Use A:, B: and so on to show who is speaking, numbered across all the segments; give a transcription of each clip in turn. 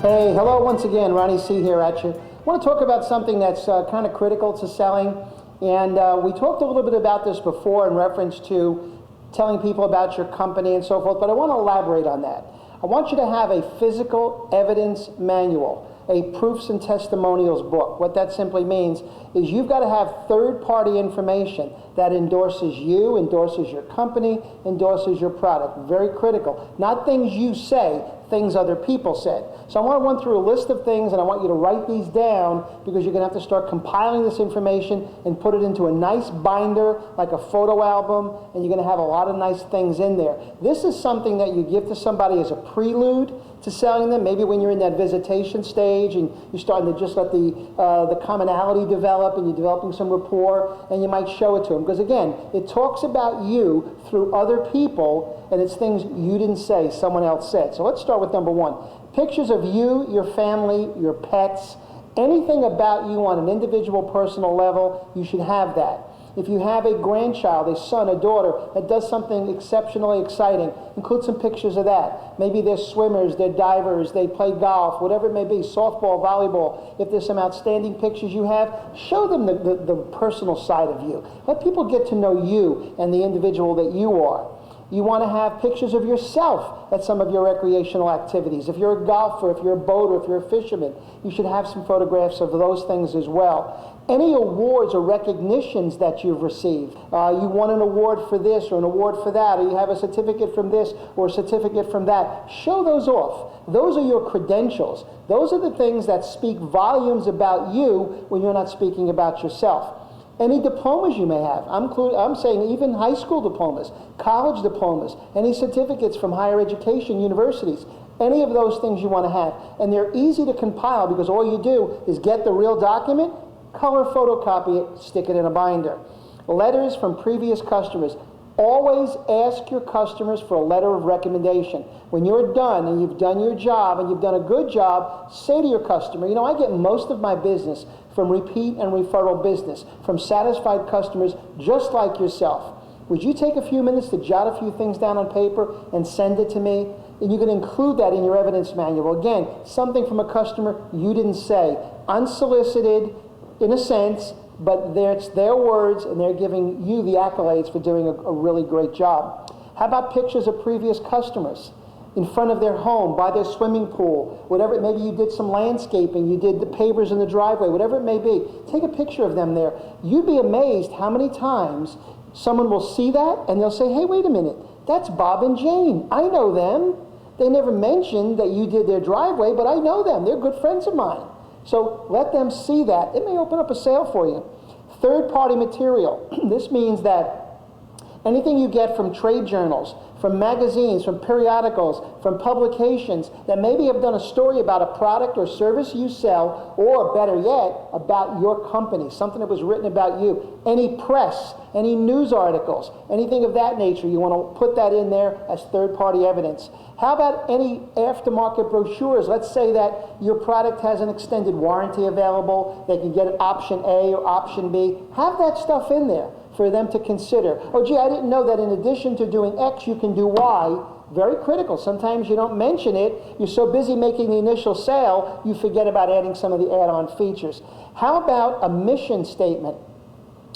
A: Hey, hello once again. Ronnie C. here at you. I want to talk about something that's kind of critical to selling. And we talked a little bit about this before in reference to telling people about your company and so forth, but I want to elaborate on that. I want you to have a physical evidence manual, a proofs and testimonials book. What that simply means is you've got to have third-party information that endorses you, endorses your company, endorses your product. Very critical. Not things you say, things other people said. So I want to run through a list of things, and I want you to write these down because you're going to have to start compiling this information and put it into a nice binder, like a photo album, and you're going to have a lot of nice things in there. This is something that you give to somebody as a prelude to selling them, maybe when you're in that visitation stage and you're starting to just let the commonality develop and you're developing some rapport, and you might show it to them. Because again, it talks about you through other people, and it's things you didn't say, someone else said. So let's start with number one. Pictures of you, your family, your pets, anything about you on an individual personal level, you should have that. If you have a grandchild, a son, a daughter that does something exceptionally exciting, include some pictures of that. Maybe they're swimmers, they're divers, they play golf, whatever it may be, softball, volleyball. If there's some outstanding pictures you have, show them the personal side of you. Let people get to know you and the individual that you are. You want to have pictures of yourself at some of your recreational activities. If you're a golfer, if you're a boater, if you're a fisherman, you should have some photographs of those things as well. Any awards or recognitions that you've received. You won an award for this or an award for that, or you have a certificate from this or a certificate from that. Show those off. Those are your credentials. Those are the things that speak volumes about you when you're not speaking about yourself. Any diplomas you may have. I'm saying even high school diplomas, college diplomas, any certificates from higher education, universities, any of those things you want to have. And they're easy to compile because all you do is get the real document, color photocopy it, stick it in a binder. Letters from previous customers. Always ask your customers for a letter of recommendation. When you're done and you've done your job and you've done a good job, say to your customer, you know, I get most of my business from repeat and referral business, from satisfied customers just like yourself. Would you take a few minutes to jot a few things down on paper and send it to me? And you can include that in your evidence manual. Again, something from a customer you didn't say. Unsolicited, in a sense, but it's their words and they're giving you the accolades for doing a really great job. How about pictures of previous customers in front of their home, by their swimming pool, whatever, maybe you did some landscaping, you did the pavers in the driveway, whatever it may be. Take a picture of them there. You'd be amazed how many times someone will see that and they'll say, hey, wait a minute, that's Bob and Jane. I know them. They never mentioned that you did their driveway, but I know them. They're good friends of mine. So let them see that. It may open up a sale for you. Third-party material. This means that anything you get from trade journals, from magazines, from periodicals, from publications that maybe have done a story about a product or service you sell, or better yet, about your company, something that was written about you. Any press, any news articles, anything of that nature, you want to put that in there as third-party evidence. How about any aftermarket brochures? Let's say that your product has an extended warranty available. They can get option A or option B. Have that stuff in there for them to consider. Oh, gee, I didn't know that in addition to doing X, you can do Y. Very critical. Sometimes you don't mention it. You're so busy making the initial sale, you forget about adding some of the add-on features. How about a mission statement?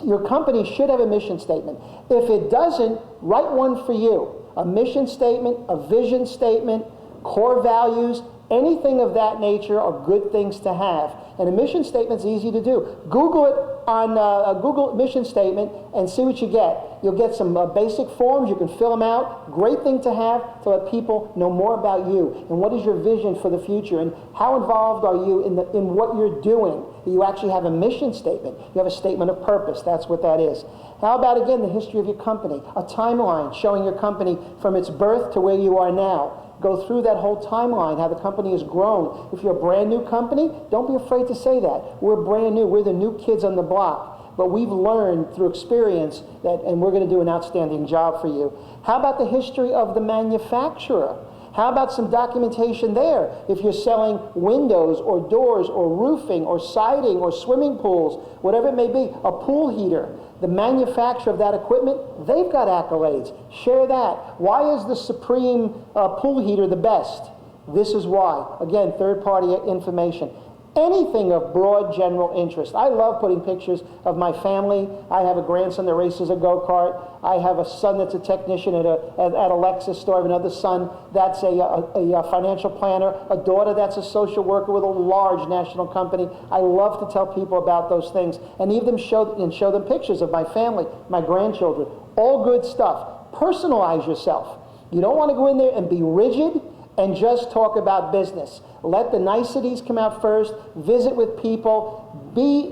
A: Your company should have a mission statement. If it doesn't, write one for you. A mission statement, a vision statement, core values, anything of that nature are good things to have. And a mission statement's easy to do. Google it on a Google mission statement and see what you get. You'll get some basic forms. You can fill them out. Great thing to have to let people know more about you and what is your vision for the future and how involved are you in what you're doing. You actually have a mission statement. You have a statement of purpose. That's what that is. How about, again, the history of your company? A timeline showing your company from its birth to where you are now. Go through that whole timeline, how the company has grown. If you're a brand new company, don't be afraid to say that. We're brand new. We're the new kids on the block. But we've learned through experience that, and we're going to do an outstanding job for you. How about the history of the manufacturer? How about some documentation there? If you're selling windows or doors or roofing or siding or swimming pools, whatever it may be, a pool heater, the manufacturer of that equipment, they've got accolades. Share that. Why is the Supreme pool heater the best? This is why. Again, third-party information. Anything of broad general interest. I love putting pictures of my family. I have a grandson that races a go-kart. I have a son that's a technician at a Lexus store. I have another son that's a financial planner, a daughter that's a social worker with a large national company. I love to tell people about those things and even show them pictures of my family, my grandchildren. All good stuff. Personalize yourself. You don't want to go in there and be rigid and just talk about business. Let the niceties come out first. Visit with people. Be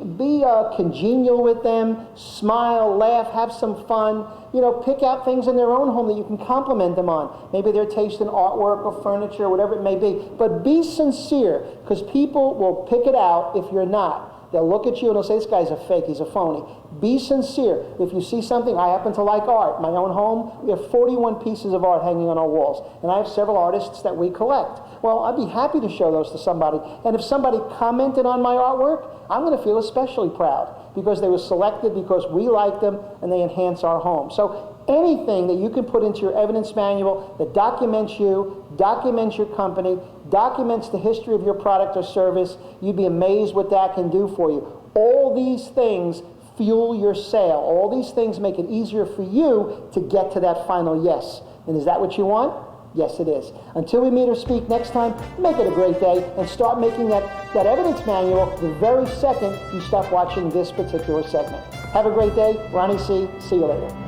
A: congenial with them. Smile, laugh, have some fun. You know, pick out things in their own home that you can compliment them on. Maybe their taste in artwork or furniture, whatever it may be. But be sincere, because people will pick it out if you're not. They'll look at you and they'll say, this guy's a fake, he's a phony. Be sincere. If you see something, I happen to like art. My own home, we have 41 pieces of art hanging on our walls. And I have several artists that we collect. Well, I'd be happy to show those to somebody. And if somebody commented on my artwork, I'm going to feel especially proud because they were selected because we like them and they enhance our home. So anything that you can put into your evidence manual that documents you, documents your company, documents the history of your product or service, you'd be amazed what that can do for you. All these things fuel your sale. All these things make it easier for you to get to that final yes. And is that what you want? Yes, it is. Until we meet or speak next time, make it a great day and start making that evidence manual the very second you stop watching this particular segment. Have a great day. Ronnie C. See you later.